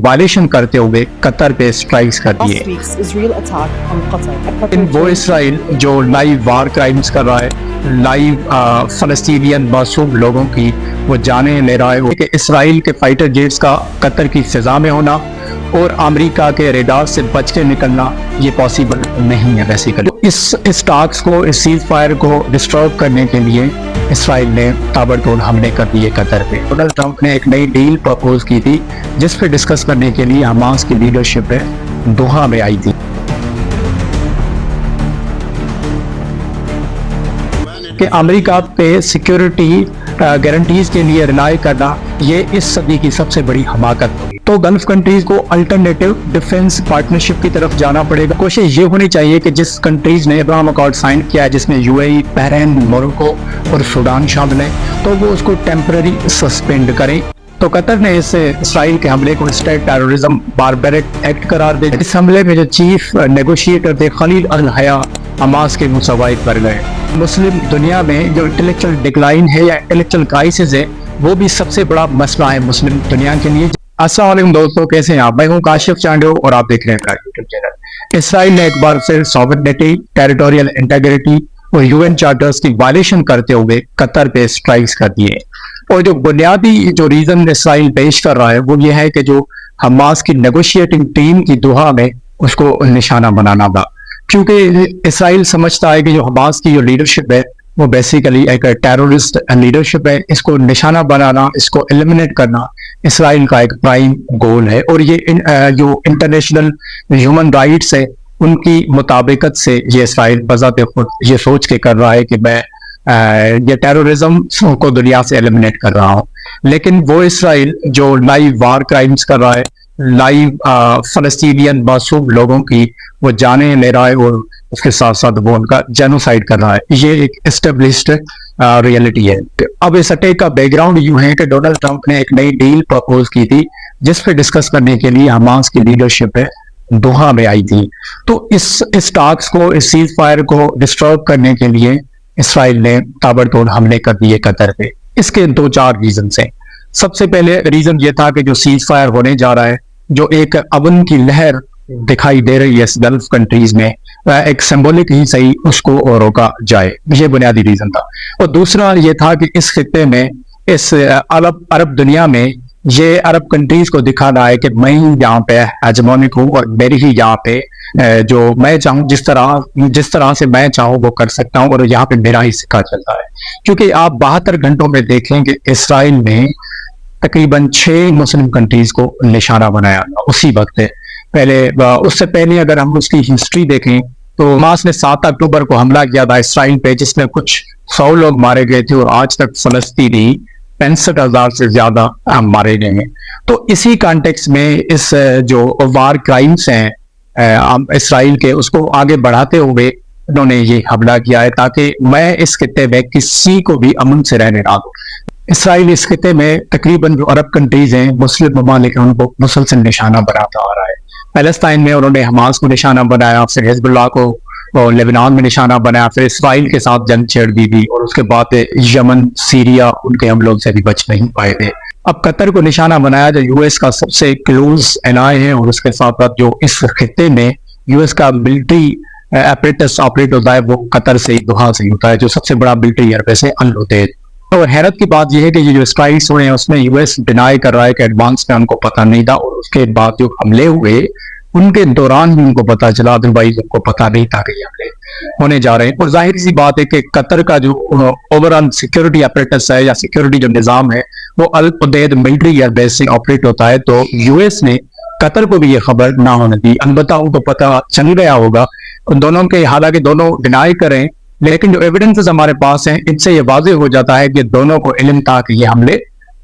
Violation करते हुए Qatar पे स्ट्राइक्स कर दिए। वो इसराइल जो लाइव वार क्राइम्स कर रहा है, लाइव फलस्तीनियन मासूम लोगों की वो जानें ले रहा है कि इसराइल के फाइटर जेट्स का कतर की फिजा में होना और अमेरिका के रेडार से बच के निकलना ये पॉसिबल नहीं है बेसिकली। इस टास्क को, इस सीज फायर को डिस्टर्ब करने के लिए इसराइल ने ताबड़तोड़ हमले कर दिए कतर पे। डोनाल्ड ट्रंप ने एक नई डील प्रपोज की थी जिस पे डिस्कस करने के लिए हमास की लीडरशिप दोहा में आई थी कि अमेरिका पे सिक्योरिटी गारंटीज के लिए रिलाई करना ये इस सदी की सबसे बड़ी हमाकत होगी। तो गल्फ कंट्रीज को अल्टरनेटिव डिफेंस पार्टनरशिप की तरफ जाना पड़ेगा। कोशिश ये होनी चाहिए कि जिस कंट्रीज ने अब्राहम अकॉर्ड साइन किया है, जिसमें यूएई, बहरीन, मोरक्को और सूडान शामिल है, तो वो उसको टेम्पररी सस्पेंड करें। तो कतर ने इसराइल के हमले को स्टेट टेररिज्म बारबेरिक एक्ट करार दे। इस हमले में जो चीफ नेगोशिएटर थे खलील अल हया हमास के मुसवाइद कर गए। मुस्लिम दुनिया में जो इंटेलेक्चुअल डिक्लाइन है या इंटेलेक्चुअल क्राइसिस है वो भी सबसे बड़ा मसला है मुस्लिम दुनिया के लिए। अस्सलाम वालेकुम दोस्तों, कैसे हैं आप? मैं हूं काशिफ चांडो और आप देख रहे हैं यूट्यूब चैनल। इसराइल ने एक बार फिर सॉवरेनिटी, टेरिटोरियल इंटीग्रिटी और यूएन चार्टर्स की वायलेशन करते हुए कतर पे स्ट्राइक्स कर दिए। और जो बुनियादी जो रीजन इसराइल पेश कर रहा है वो ये है कि जो हमास की नेगोशिएटिंग टीम की दुहा में उसको निशाना बनाना था, क्योंकि इसराइल समझता है कि जो हमास की जो लीडरशिप है वो बेसिकली एक टेररिस्ट लीडरशिप है। इसको निशाना बनाना, इसको एलिमिनेट करना इसराइल का एक प्राइम गोल है। और ये जो इंटरनेशनल ह्यूमन राइट्स है उनकी मुताबिकत से ये इसराइल बजाते खुद ये सोच के कर रहा है कि मैं ये टेररिज्म को दुनिया से एलिमिनेट कर रहा हूँ। लेकिन वो इसराइल जो लाइव वार क्राइम्स कर रहा है, लाइव फलस्तीनियन मासूम लोगों की वो जाने ले रहा है और उसके साथ साथ वो उनका जेनोसाइड कर रहा है, ये एक एस्टेब्लिश्ड रियलिटी है। अब इस अटैक का बैकग्राउंड यूं है कि डोनाल्ड ट्रंप ने एक नई डील प्रपोज की थी जिस पे डिस्कस करने के लिए हमास की लीडरशिप दोहा में आई थी। तो इस टास्क को, इस सीज फायर को डिस्टर्ब करने के लिए इसराइल ने ताबड़तोड़ हमले कर दिए कतर पे। इसके दो चार रीजन हैं। सबसे पहले रीजन ये था कि जो सीज फायर होने जा रहा है, जो एक अमन की लहर दिखाई दे रही है इस गल्फ कंट्रीज में, एक सिंबॉलिक ही सही उसको रोका जाए, ये बुनियादी रीजन था। और दूसरा ये था कि इस खित्ते में, इस अरब दुनिया में ये अरब कंट्रीज को दिखाना है कि मैं ही यहाँ पे हेजेमोनिक हूँ और मेरी ही यहाँ पे जो मैं चाहूँ, जिस तरह से मैं चाहूँ वो कर सकता हूँ और यहाँ पे मेरा ही सिक्का चलता है। क्योंकि आप 72 घंटों में देखें कि इसराइल ने तकरीबन 6 मुस्लिम कंट्रीज को निशाना बनाया उसी वक्त। उससे पहले अगर हम उसकी हिस्ट्री देखें तो हमास ने 7 अक्टूबर को हमला किया था इसराइल पे, जिसमें कुछ 100 लोग मारे गए थे और आज तक फलस्तीनी 65,000 से ज्यादा मारे गए हैं। तो इसी कॉन्टेक्स्ट में इस जो वार क्राइम्स हैं इसराइल के, उसको आगे बढ़ाते हुए उन्होंने ये हमला किया है ताकि मैं इस खित्ते में किसी को भी अमन से रहने ना दूं। इसराइल इस खित्ते में तकरीबन जो अरब कंट्रीज हैं, मुस्लिम ममालिक हैं, उनको मुसलसल निशाना बनाता आ रहा है। पैलेस्टाइन में उन्होंने हमास को निशाना बनाया, फिर हिजबुल्लाह को और लेबनान में निशाना बनाया, फिर इसराइल के साथ जंग छेड़ दी थी और उसके बाद यमन, सीरिया उनके हमलों से भी बच नहीं पाए थे। अब कतर को निशाना बनाया जो यूएस का सबसे क्लोज एलाय है और उसके साथ साथ जो इस खित्ते में यूएस का मिलिट्री एपरेटस ऑपरेट होता है वो कतर से ही, दोहा से ही होता है, जो सबसे बड़ा मिलिट्री एयरबेस है अल उदेद। और हैरत की बात यह है कि ये जो स्ट्राइक्स हुए हैं उसमें यूएस डिनाई कर रहा है कि एडवांस में उनको पता नहीं था और उसके बाद जो हमले हुए उनके दौरान भी उनको पता चला, अदरवाइज उनको पता नहीं था कि ये हमले होने जा रहे हैं। और जाहिर सी बात है कि कतर का जो ओवरऑल सिक्योरिटी अपरेटस है या सिक्योरिटी जो निजाम है वो अल उदेद मिलिट्री एयरबेस से ऑपरेट होता है। तो यूएस ने कतर को भी ये खबर ना होने दी। अलबत्ता उनको पता चल गया होगा दोनों के, हालांकि दोनों डिनाई करें, लेकिन जो एविडेंसेस हमारे पास हैं इनसे ये वाजे हो जाता है कि दोनों को इल्म था कि ये हमले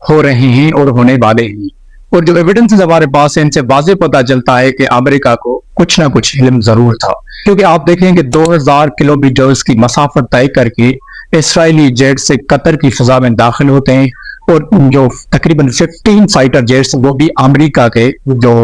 हो रहे हैं और होने वाले हैं। और जो एविडेंसेस हमारे पास है इनसे वाजे पता चलता है कि अमेरिका को कुछ ना कुछ इल्म जरूर था, क्योंकि आप देखें कि 2000 किलोमीटर की मसाफत तय करके इसराइली जेट से कतर की फिजा में दाखिल होते हैं और जो तकरीबन 15 फाइटर जेट्स वो भी अमेरिका के जो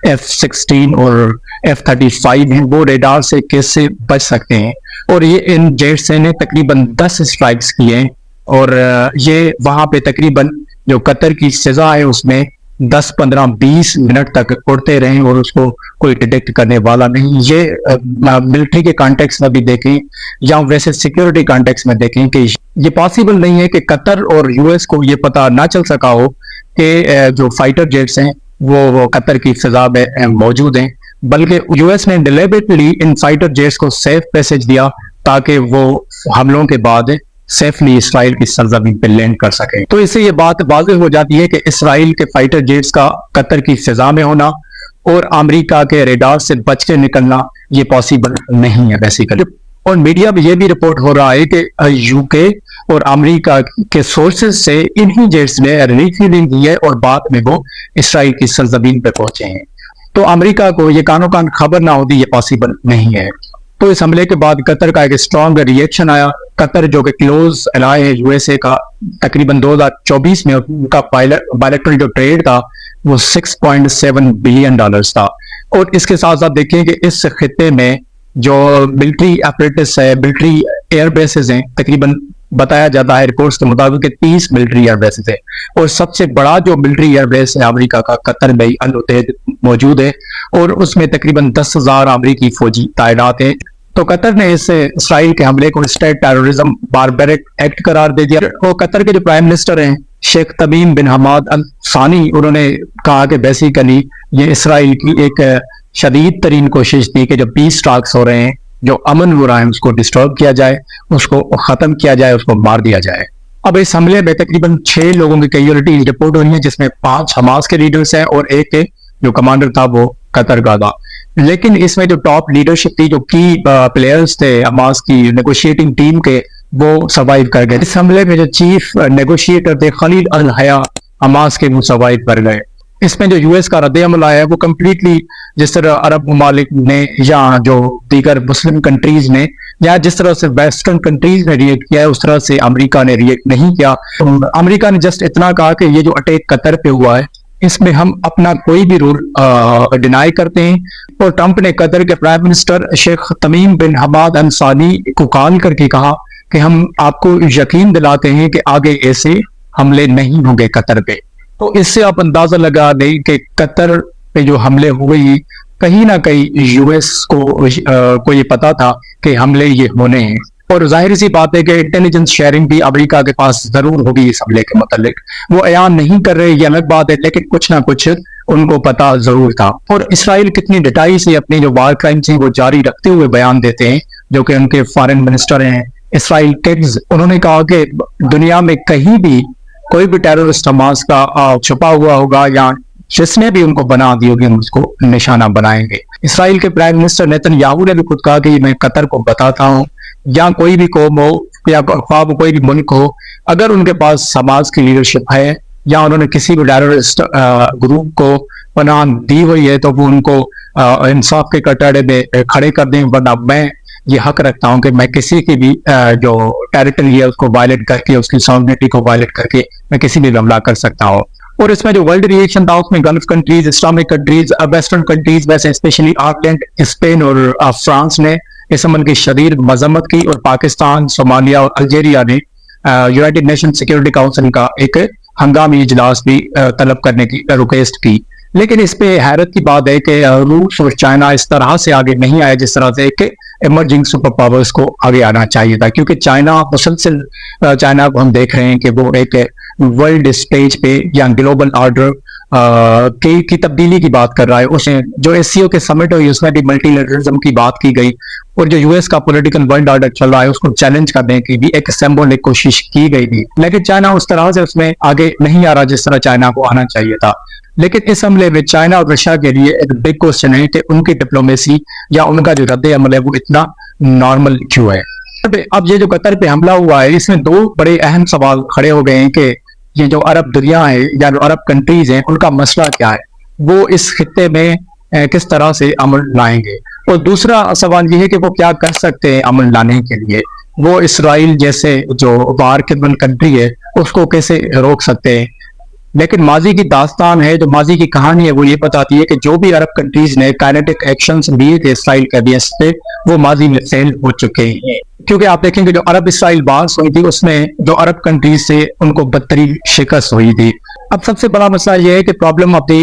F-16 और F-35 हैं वो रेडार से कैसे बच सकते हैं। और ये इन जेट्स ने तकरीबन 10 स्ट्राइक्स किए और ये वहां पे तकरीबन जो कतर की सजा है उसमें 10, 15, 20 मिनट तक उड़ते रहें और उसको कोई डिटेक्ट करने वाला नहीं। ये मिलिट्री के कॉन्टेक्स्ट में भी देखें या वैसे सिक्योरिटी कॉन्टेक्स्ट में देखें कि ये पॉसिबल नहीं है कि कतर और यूएस को ये पता ना चल सका हो कि जो फाइटर जेट्स हैं वो कतर की फिजा में मौजूद हैं, बल्कि यूएस ने डिलिबरेटली इन फाइटर जेट्स को सेफ पैसेज दिया ताकि वो हमलों के बाद सेफली इसराइल की सरजमीन पे लैंड कर सके। तो इससे ये बात वाज़ेह हो जाती है कि इसराइल के फाइटर जेट्स का कतर की फिजा में होना और अमेरिका के रेडार से बच के निकलना ये पॉसिबल नहीं है बेसिकली। और मीडिया में ये भी रिपोर्ट हो रहा है कि यूके और अमेरिका के सोर्सेज से इन्हीं जेट्स ने रिफ्यूलिंग दी है और बाद में वो इसराइल की सरजमीन पे पहुंचे हैं। तो अमेरिका को ये कानो कान खबर ना होती, ये पॉसिबल नहीं है। तो इस हमले के बाद कतर का एक स्ट्रॉन्ग रिएक्शन आया। कतर जो कि क्लोज एलाय है यूएसए का, तकरीबन 2024 में उनका बायलैटरल जो ट्रेड था वो $6.7 बिलियन था। और इसके साथ साथ देखें कि इस खिते में जो मिलिट्री अपरेटस है, मिलिट्री एयर बेसेस हैं, तकरीबन बताया जाता है रिपोर्ट्स के मुताबिक 30 मिलिट्री एयर बेसेस है। और सबसे बड़ा जो मिलिट्री एयर बेस है अमेरिका का कतर में अल उतैद मौजूद है और उसमें तकरीबन 10,000 अमेरिकी फौजी तैनात हैं। तो कतर ने इस इसराइल के हमले को स्टेट टेररिज्म बारबैरिक एक्ट करार दे दिया। और कतर के जो प्राइम मिनिस्टर हैं शेख तमीम बिन हमाद अल सानी, उन्होंने कहा कि बेसिकली ये इसराइल की एक शदीद तरीन कोशिश थी कि जो पीस टॉक्स हो रहे हैं, जो अमन हो रहा है, उसको डिस्टर्ब किया जाए, उसको खत्म किया जाए, उसको मार दिया जाए। अब इस हमले में तकरीबन 6 लोगों की कैजुअलिटीज रिपोर्ट हो रही है, जिसमें 5 हमास के लीडर्स हैं और एक जो कमांडर था वो कतर का था। लेकिन इसमें जो टॉप लीडरशिप थी, जो की प्लेयर्स थे हमास की नेगोशिएटिंग टीम के, वो सर्वाइव कर गए। इस हमले में जो चीफ नेगोशिएटर थे खलील अल हया हमास के, वो सर्वाइव कर गए। इसमें जो यूएस का रद्द-ए-अमल आया है वो कम्प्लीटली जिस तरह अरब ममालिक ने या जो दीगर मुस्लिम कंट्रीज ने या जिस तरह से वेस्टर्न कंट्रीज ने रिएक्ट किया है, उस तरह से अमेरिका ने रिएक्ट नहीं किया। अमेरिका ने जस्ट इतना कहा कि ये जो अटैक कतर पे हुआ है इसमें हम अपना कोई भी रोल डिनाई करते हैं। और ट्रंप ने कतर के प्राइम मिनिस्टर शेख तमीम बिन हमाद अल सानी को कॉल करके कहा कि हम आपको यकीन दिलाते हैं कि आगे ऐसे हमले नहीं होंगे कतर पे। तो इससे आप अंदाजा लगा दें कि कतर पे जो हमले हुए कहीं ना कहीं यूएस को ये पता था कि हमले ये होने हैं। और जाहिर सी बात है कि इंटेलिजेंस शेयरिंग भी अमेरिका के पास जरूर होगी इस हमले के मतलब। वो अयान नहीं कर रहे, ये अलग बात है, लेकिन कुछ ना कुछ उनको पता जरूर था। और इसराइल कितनी डटाई से अपने जो वार क्राइम्स हैं वो जारी रखते हुए बयान देते हैं, जो कि उनके फॉरेन मिनिस्टर हैं इसराइल किड्स, उन्होंने कहा कि दुनिया में कहीं भी कोई भी टेररिस्ट हमास का छुपा हुआ होगा या जिसने भी उनको बना दी होगी हम उसको निशाना बनाएंगे। इसराइल के प्राइम मिनिस्टर नेतन्याहू ने भी खुद कहा कि मैं कतर को बताता हूँ या कोई भी कौम हो या कोई भी मुल्क हो, अगर उनके पास हमास की लीडरशिप है या उन्होंने किसी भी टेररिस्ट ग्रुप को पनाह दी हुई है तो वो उनको इंसाफ के कटहरे में खड़े कर दें। वरना मैं ये हक रखता हूं कि मैं किसी की भी जो टेरिटरी है उसको वायलेट करके, उसकी सॉवरेनिटी को वायलेट करके मैं किसी भी हमला कर सकता हूं। और इसमें जो वर्ल्ड रिएक्शन था उसमें gulf countries, Islamic countries, western countries, वैसे स्पेशली आयरलैंड, स्पेन और फ्रांस ने इस अमल की शदीद मजम्मत की। और पाकिस्तान, सोमालिया और अल्जीरिया ने यूनाइटेड नेशन सिक्योरिटी काउंसिल का एक हंगामी इजलास भी तलब करने की रिक्वेस्ट की। लेकिन इस पे हैरत की बात है कि रूस और चाइना इस तरह से आगे नहीं आए जिस तरह से एक इमर्जिंग सुपर पावर्स को आगे आना चाहिए था। क्योंकि चाइना मुसलसल, चाइना को हम देख रहे हैं कि वो एक वर्ल्ड स्टेज पे या ग्लोबल ऑर्डर की तब्दीली की बात कर रहा है। उसने जो एससीओ के समिट हुई उसमें भी मल्टीलैटरलिज्म की बात की गई और जो यूएस का पॉलिटिकल वर्ल्ड ऑर्डर चल रहा है उसको चैलेंज करने की भी एक सिंबॉलिक कोशिश की गई थी। लेकिन चाइना उस तरह से उसमें आगे नहीं आ रहा जिस तरह चाइना को आना चाहिए था। लेकिन इस हमले में चाइना और रशिया के लिए एक बिग क्वेश्चन है कि उनकी डिप्लोमेसी या उनका जो रद्द अमल है वो इतना नॉर्मल क्यों है। अब ये जो कतर पे हमला हुआ है इसमें 2 बड़े अहम सवाल खड़े हो गए हैं कि ये जो अरब दुनिया है या जो अरब कंट्रीज हैं उनका मसला क्या है, वो इस खित्ते में किस तरह से अमल लाएंगे। और दूसरा सवाल ये है कि वो क्या कर सकते हैं अमल लाने के लिए, वो इसराइल जैसे जो वार केबल कंट्री है उसको कैसे रोक सकते हैं। लेकिन माजी की दास्तान है, जो माजी की कहानी है वो ये बताती है कि जो भी अरब कंट्रीज ने काइनेटिक एक्शंस लिए थे इसराइल के अगेंस्ट पे वो माजी में फेल हो चुके हैं। کیونکہ آپ دیکھیں کہ جو عرب اسرائیل باس ہوئی تھی اس میں جو عرب کنٹریز سے ان کو بدترین شکست ہوئی تھی. اب سب سے بڑا مسئلہ یہ ہے کہ problem of the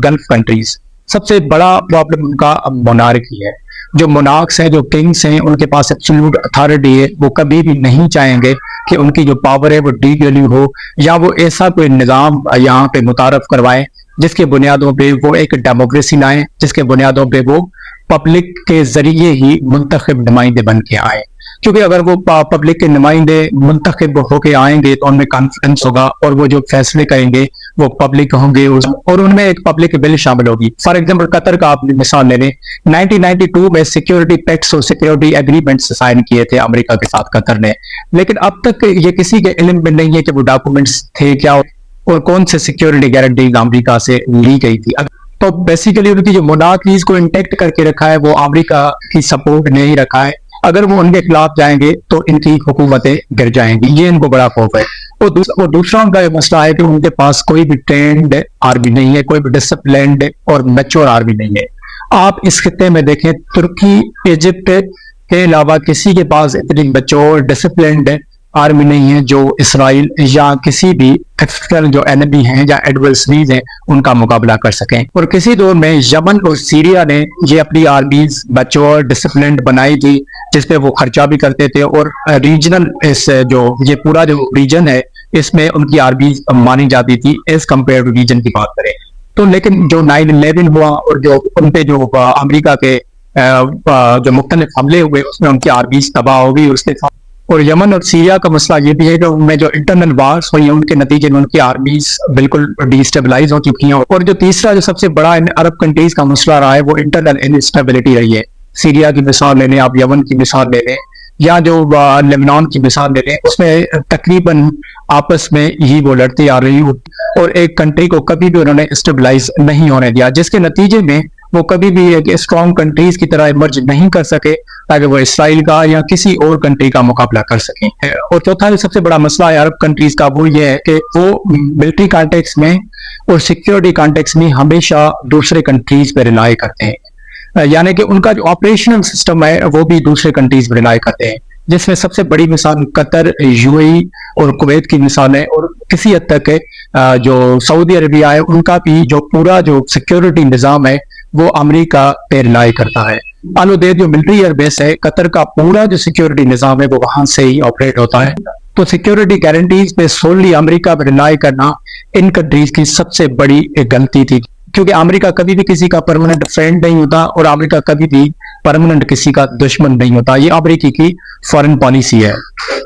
Gulf countries, سب سے بڑا پرابلم ان کا مونارکی ہے. جو مونارکس ہیں، جو کنگز ہیں، ان کے پاس ایبسولوٹ اتھارٹی ہے. وہ کبھی بھی نہیں چاہیں گے کہ ان کی جو پاور ہے وہ ڈی ویلیو ہو، یا وہ ایسا کوئی نظام یہاں پہ متعارف کروائیں جس کے بنیادوں پہ وہ ایک ڈیموکریسی لائیں، جس کے بنیادوں پہ وہ پبلک کے ذریعے ہی منتخب نمائندے بن کے آئیں. کیونکہ اگر وہ پبلک کے نمائندے منتخب ہو کے آئیں گے تو ان میں کانفیڈنس ہوگا، اور وہ جو فیصلے کریں گے وہ پبلک ہوں گے، اور ان میں ایک پبلک بل شامل ہوگی. فار ایگزامپل قطر کا آپ مثال لے لیں، 1992 میں سیکیورٹی پیکٹس اور سیکیورٹی ایگریمنٹس سائن کیے تھے امریکہ کے ساتھ قطر نے، لیکن اب تک یہ کسی کے علم میں نہیں ہے کہ وہ ڈاکومنٹس تھے کیا اور کون سے سیکیورٹی گارنٹیز امریکہ سے لی گئی تھی. تو بیسیکلی ان کی جو مونارکیز کو انٹیکٹ کر کے رکھا ہے وہ امریکہ کی سپورٹ نے ہی رکھا ہے. اگر وہ ان کے خلاف جائیں گے تو ان کی حکومتیں گر جائیں گی، یہ ان کو بڑا خوف ہے. اور دوسرا ان کا یہ مسئلہ ہے کہ ان کے پاس کوئی بھی ٹرینڈ آرمی نہیں ہے، کوئی بھی ڈسپلینڈ اور میچور آرمی نہیں ہے. آپ اس خطے میں دیکھیں، ترکی، ایجپٹ کے علاوہ کسی کے پاس اتنی میچور ڈسپلینڈ آرمی نہیں ہے جو اسرائیل یا کسی بھی ایکسٹرنل جو اینمی ہیں یا ایڈورسریز ہیں ان کا مقابلہ کر سکیں. اور کسی دور میں یمن اور سیریا نے یہ اپنی آرمیز میچور ڈسپلینڈ بنائی تھی، جس پہ وہ خرچہ بھی کرتے تھے، اور ریجنل اس جو یہ پورا جو ریجن ہے اس میں ان کی آرمیز مانی جاتی تھی ایز کمپیئر ٹو ریجن کی بات کریں تو. لیکن جو 9/11 ہوا اور جو ان پہ جو امریکہ کے جو مختلف حملے ہوئے اس میں ان کی آرمیز تباہ ہو گئی. اس کے ساتھ اور یمن اور سیریا کا مسئلہ یہ بھی ہے کہ ان میں جو انٹرنل وارز ہوئی ہیں ان کے نتیجے میں ان کی آرمیز بالکل ڈی اسٹیبلائز ہو چکی ہیں. اور جو تیسرا جو سب سے بڑا عرب کنٹریز کا مسئلہ رہا ہے وہ انٹرنل انسٹیبلٹی رہی ہے. سیریا کی مثال لے لیں آپ، یمن کی مثال لے لیں، یا جو لیبنان کی مثال لے لیں، اس میں تقریباً آپس میں ہی وہ لڑتی آ رہی اور ایک کنٹری کو کبھی بھی انہوں نے اسٹیبلائز نہیں ہونے دیا، جس کے نتیجے میں وہ کبھی بھی ایک اسٹرانگ کنٹریز کی طرح ایمرج نہیں کر سکے تاکہ وہ اسرائیل کا یا کسی اور کنٹری کا مقابلہ کر سکیں. اور چوتھا جو سب سے بڑا مسئلہ ہے عرب کنٹریز کا وہ یہ ہے کہ وہ ملٹری کانٹیکس میں اور سیکیورٹی کانٹیکس میں ہمیشہ دوسرے کنٹریز پہ ریلائی کرتے ہیں. یعنی کہ ان کا جو آپریشنل سسٹم ہے وہ بھی دوسرے کنٹریز پہ ریلائی کرتے ہیں، جس میں سب سے بڑی مثال قطر، یو اے ای اور کویت کی مثال ہے. اور کسی حد تک جو سعودی عربیہ ہے ان کا بھی جو پورا جو سیکیورٹی نظام ہے وہ امریکہ پہ ریلائی کرتا ہے. الودیع جو ملٹری ایئر بیس ہے قطر کا، پورا جو سیکیورٹی نظام ہے وہ وہاں سے ہی آپریٹ ہوتا ہے. تو سیکیورٹی گارنٹیز پہ سوللی امریکہ پہ ریلائی کرنا ان کنٹریز کی سب سے بڑی ایک غلطی تھی، کیونکہ امریکہ کبھی بھی کسی کا پرماننٹ فرینڈ نہیں ہوتا اور امریکہ کبھی بھی پرماننٹ کسی کا دشمن نہیں ہوتا. یہ امریکہ کی فارن پالیسی ہے.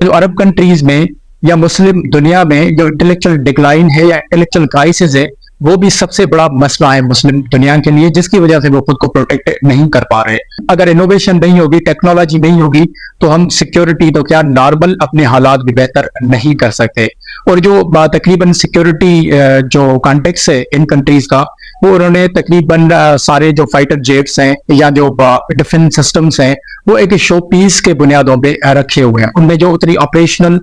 جو عرب کنٹریز میں یا مسلم دنیا میں جو انٹلیکچوئل ڈکلائن ہے یا انٹلیکچوئل کرائسس ہے وہ بھی سب سے بڑا مسئلہ ہے مسلم دنیا کے لیے، جس کی وجہ سے وہ خود کو پروٹیکٹ نہیں کر پا رہے. اگر انوویشن نہیں ہوگی، ٹیکنالوجی نہیں ہوگی تو ہم سیکیورٹی تو کیا نارمل اپنے حالات بھی بہتر نہیں کر سکتے. اور جو تقریباً سیکیورٹی جو کانٹیکس ہے ان کنٹریز کا وہ انہوں نے تقریباً سارے جو فائٹر جیٹس ہیں یا جو ڈیفنس سسٹمز ہیں وہ ایک شو پیس کے بنیادوں پہ رکھے ہوئے ہیں. ان میں جو اتنی آپریشنل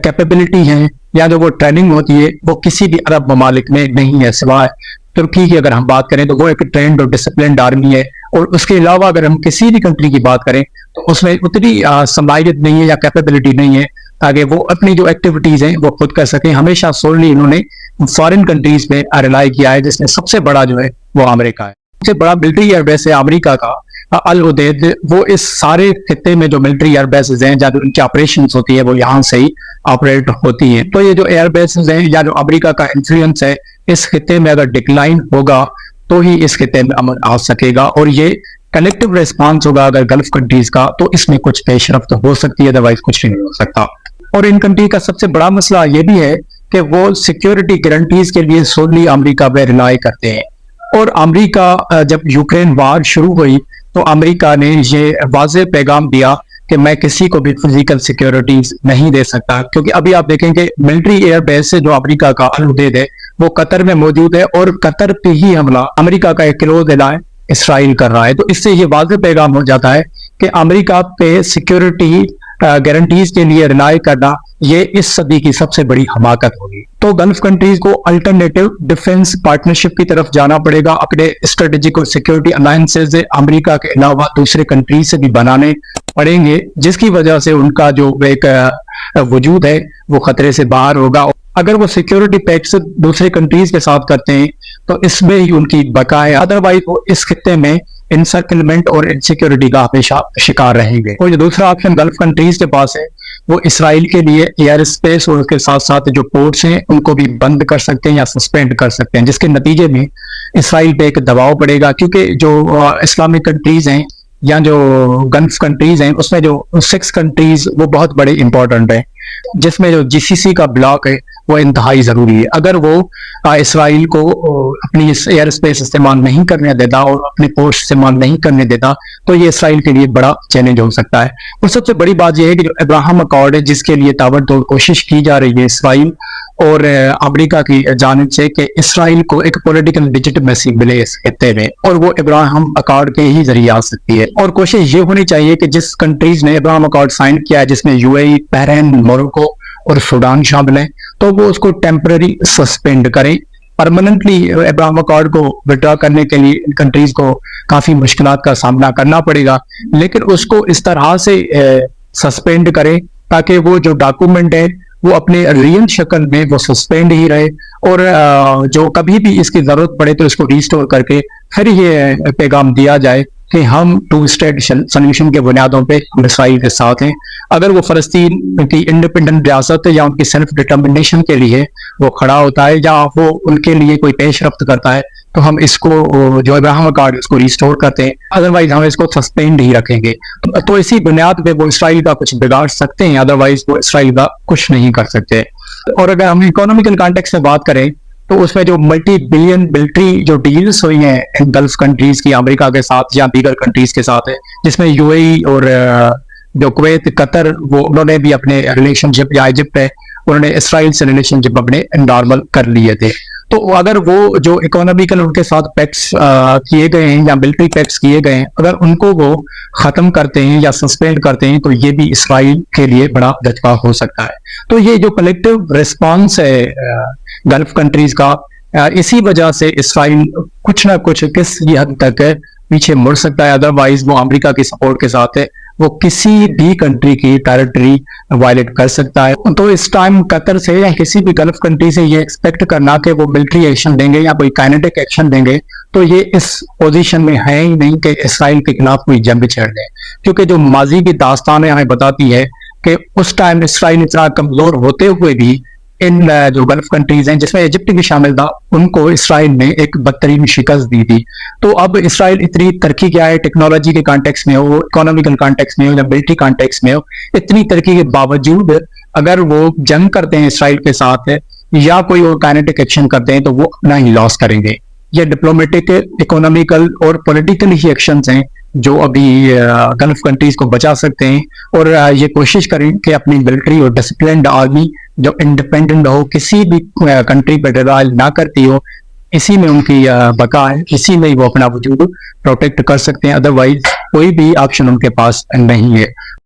کیپیبلٹی ہیں یا جو وہ ٹریننگ ہوتی ہے وہ کسی بھی عرب ممالک میں نہیں ہے، سوائے ترکی کی. اگر ہم بات کریں تو وہ ایک ٹرینڈ اور ڈسپلنڈ آرمی ہے. اور اس کے علاوہ اگر ہم کسی بھی کنٹری کی بات کریں تو اس میں اتنی صلاحیت نہیں ہے یا کیپیبلٹی نہیں ہے تاکہ وہ اپنی جو ایکٹیویٹیز ہیں وہ خود کر سکیں. ہمیشہ سوللی انہوں نے فارن کنٹریز میں ریلائی کیا ہے، جس میں سب سے بڑا جو ہے وہ امریکہ ہے. سب سے بڑا ملٹری ایئر بیس ہے امریکہ کا الودیع. وہ اس سارے خطے میں جو ملٹری ایئر بیسز ہیں یا جو ان کی آپریشنز ہوتی ہے وہ یہاں سے ہی آپریٹ ہوتی ہیں. تو یہ جو ایئر بیسز ہیں یا جو امریکہ کا انفلوئنس ہے اس خطے میں اگر ڈکلائن ہوگا تو ہی اس خطے میں امن آ سکے گا، اور یہ کلیکٹیو ریسپانس ہوگا اگر گلف کنٹریز کا تو اس میں کچھ پیش رفت ہو سکتی ہے، ادروائز کچھ نہیں ہو سکتا. اور ان کنٹری کا سب سے بڑا مسئلہ یہ بھی ہے کہ وہ سیکیورٹی گارنٹیز کے لیے سوللی امریکہ پہ ریلائی کرتے ہیں. اور امریکہ جب یوکرین وار شروع ہوئی تو امریکہ نے یہ واضح پیغام دیا کہ میں کسی کو بھی فزیکل سیکیورٹیز نہیں دے سکتا، کیونکہ ابھی آپ دیکھیں کہ ملٹری ایئر بیس سے جو امریکہ کا الودیع ہے وہ قطر میں موجود ہے، اور قطر پہ ہی حملہ امریکہ کا ایک کلوز الائے اسرائیل کر رہا ہے. تو اس سے یہ واضح پیغام ہو جاتا ہے کہ امریکہ پہ سیکیورٹی گارنٹیز کے لیے ریلائی کرنا یہ اس صدی کی سب سے بڑی حماقت ہوگی. تو تو गल्फ कंट्रीज को अल्टरनेटिव डिफेंस पार्टनरशिप की तरफ जाना पड़ेगा, अपने स्ट्रेटेजिक और सिक्योरिटी अलायंसेज अमेरिका के अलावा दूसरे कंट्रीज से भी बनाने पड़ेंगे, जिसकी वजह से उनका जो एक वजूद है वो खतरे से बाहर होगा। अगर वो सिक्योरिटी पैक्ट दूसरे कंट्रीज के साथ करते हैं तो इसमें ही उनकी बका है, अदरवाइज वो इस खित्ते में इनसर्कलमेंट और इनसिक्योरिटी का हमेशा शिकार रहेंगे। और जो दूसरा ऑप्शन गल्फ कंट्रीज के पास है वो इसराइल के लिए एयर स्पेस और उसके साथ साथ जो पोर्ट्स हैं उनको भी बंद कर सकते हैं या सस्पेंड कर सकते हैं, जिसके नतीजे में इसराइल पे एक दबाव पड़ेगा, क्योंकि जो इस्लामिक कंट्रीज हैं या जो गल्फ कंट्रीज हैं उसमें जो 6 कंट्रीज वो बहुत बड़े इंपॉर्टेंट हैं, जिसमें जो जीसीसी का ब्लॉक है वो इंतहाई जरूरी है। अगर वो इसराइल को अपनी एयर स्पेस इस्तेमाल नहीं करने देता और अपने पोस्ट इस्तेमाल नहीं करने देता तो ये इसराइल के लिए बड़ा चैलेंज हो सकता है। और सबसे बड़ी बात यह है कि जो अब्राहम अकॉर्ड है जिसके लिए ताबड़तोड़ कोशिश की जा रही है इसराइल और अमेरिका की जानिब से कि इसराइल को एक पॉलिटिकल लेजिटिमेसी मिले इस खित्ते में, और वो अब्राहम अकॉर्ड के ही जरिए आ सकती है। और कोशिश ये होनी चाहिए कि जिस कंट्रीज ने अब्राहम अकॉर्ड साइन किया है, जिसमें यूएई, बहरीन, मोरक्को और सूडान शामिल है, तो वो उसको टेम्पररी सस्पेंड करें। परमानेंटली अब्राहम अकॉर्ड को विड्रॉ करने के लिए इन कंट्रीज को काफी मुश्किलात का सामना करना पड़ेगा, लेकिन उसको इस तरह से सस्पेंड करें ताकि वो जो डॉक्यूमेंट है वो अपने रियल शक्ल में वो सस्पेंड ही रहे, और जो कभी भी इसकी जरूरत पड़े तो इसको रिस्टोर करके फिर ये पैगाम दिया जाए कि हम 2 स्टेट सोल्यूशन के बुनियादों पे हम इसराइल के साथ हैं। अगर वो फलस्तीन की इंडिपेंडेंट रियासत है या उनकी सेल्फ डिटर्मिनेशन के लिए वो खड़ा होता है या वो उनके लिए कोई पेशरफ्त करता है तो हम इसको जो अब्राहम अकॉर्ड उसको रिस्टोर करते हैं, अदरवाइज हम इसको सस्पेंड ही रखेंगे। तो इसी बुनियाद पे वो इसराइल का कुछ बिगाड़ सकते हैं, अदरवाइज वो इसराइल का कुछ नहीं कर सकते। और अगर हम इकोनॉमिकल कॉन्टेक्स्ट से बात करें तो उसमें जो मल्टी बिलियन मिलिट्री जो डील्स हुई हैं गल्फ कंट्रीज की अमेरिका के साथ या दीगर कंट्रीज के साथ है, जिसमें यूएई और जो कुवैत, कतर, वो उन्होंने भी अपने रिलेशनशिप, या इजिप्ट है उन्होंने इसराइल से रिलेशनशिप अपने नॉर्मल कर लिए थे। तो अगर वो जो इकोनॉमिकल उनके साथ पैक्ट्स किए गए हैं या मिलिट्री पैक्ट्स किए गए हैं, अगर उनको वो खत्म करते हैं या सस्पेंड करते हैं तो ये भी इसराइल के लिए बड़ा झटका हो सकता है। तो ये जो कलेक्टिव रिस्पांस है गल्फ कंट्रीज का, इसी वजह से इसराइल कुछ ना कुछ किसी हद तक पीछे मुड़ सकता है, अदरवाइज वो अमेरिका की सपोर्ट के साथ है वो किसी भी कंट्री की टेरिटरी वायलेट कर सकता है। तो इस टाइम कतर से या किसी भी गल्फ कंट्री से ये एक्सपेक्ट करना कि वो मिलिट्री एक्शन देंगे या कोई काइनेटिक एक्शन देंगे, तो ये इस पोजीशन में है ही नहीं कि इसराइल के खिलाफ कोई जंग छेड़ दें, क्योंकि जो माजी की दास्तानें हमें बताती है कि उस टाइम इसराइल इतना कमजोर होते हुए भी इन जो गल्फ कंट्रीज हैं जिसमें इजिप्ट भी शामिल था उनको इसराइल ने एक बदतरीन शिकस्त दी थी। तो अब इसराइल इतनी तरक्की क्या है, टेक्नोलॉजी के कॉन्टेक्स्ट में हो, इकोनॉमिकल कॉन्टेक्स्ट में हो या मिलिट्री कॉन्टेक्स्ट में हो, इतनी तरक्की के बावजूद अगर वो जंग करते हैं इसराइल के साथ या कोई और काइनेटिक एक्शन करते हैं तो वो अपना ही लॉस करेंगे। ये डिप्लोमेटिक, इकोनॉमिकल और पॉलिटिकल ही एक्शंस हैं जो अभी गल्फ कंट्रीज को बचा सकते हैं, और ये कोशिश करें कि अपनी मिलिट्री और डिसिप्लिन्ड आर्मी जो इंडिपेंडेंट हो, किसी भी कंट्री पर रिलाय ना करती हो, इसी में उनकी बका है, इसी में ही वो अपना वजूद प्रोटेक्ट कर सकते हैं, अदरवाइज कोई भी ऑप्शन उनके पास नहीं है।